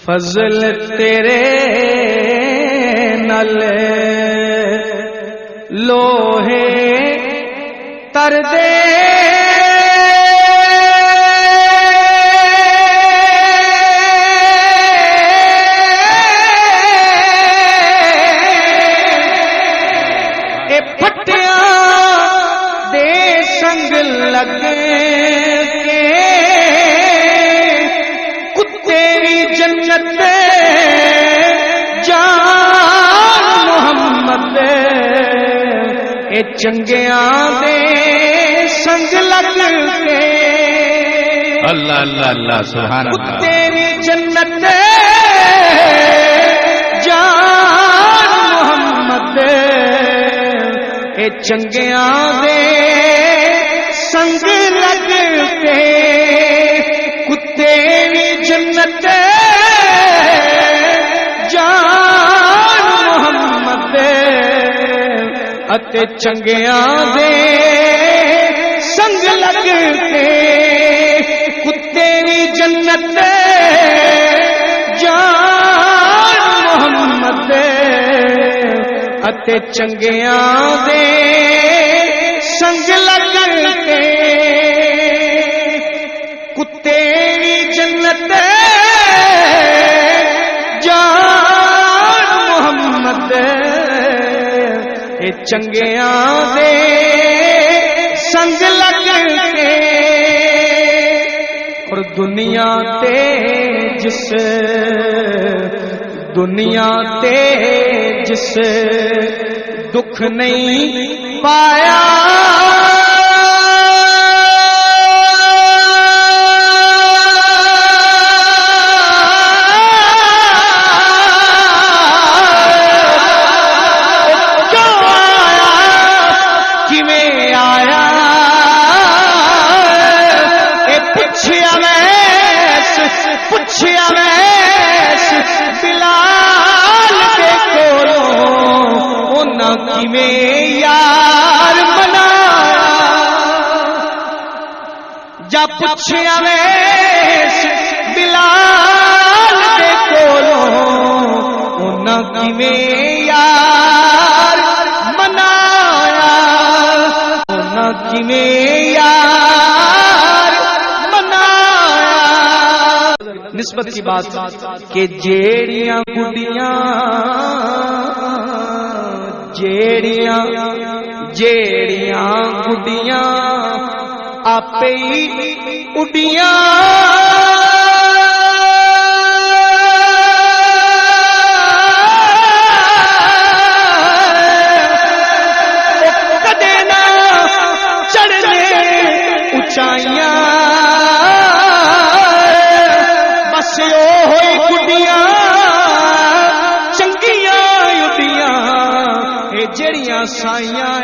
فضل تیرے نال لوہے تر دے اے پھٹیاں دے سنگ لگے جنت جان محمد اے چنگیاں دے سنگ لگ کے اللہ اللہ اللہ سبحان اللہ تیری جنت جان محمد اے چنگیاں دے سنگ لگ کے تیری جنت اتے چنگیاں دے سنگ لگ کے کتے بھی جنت جان محمد اتے چنگیاں دے سنگ لگ کے کتے بھی جنت جان محمد چنگیاں دے سنگ لگ کے اور دنیا تے جس دکھ نہیں پایا یار بنایا جا پوچھیا ویس بلال دے کولوں انہاں کیویں یار بنایا انہاں کیویں یار بنایا نسبت کی بات کہ جیڑیاں گڈیاں جیڑیاں گڈیاں آپے ہی اڈیاں کدے نہ چڑھنے اونچائیاں بس ہوئی گڈیاں چنگیاں اڈیاں جڑیاں سائیاں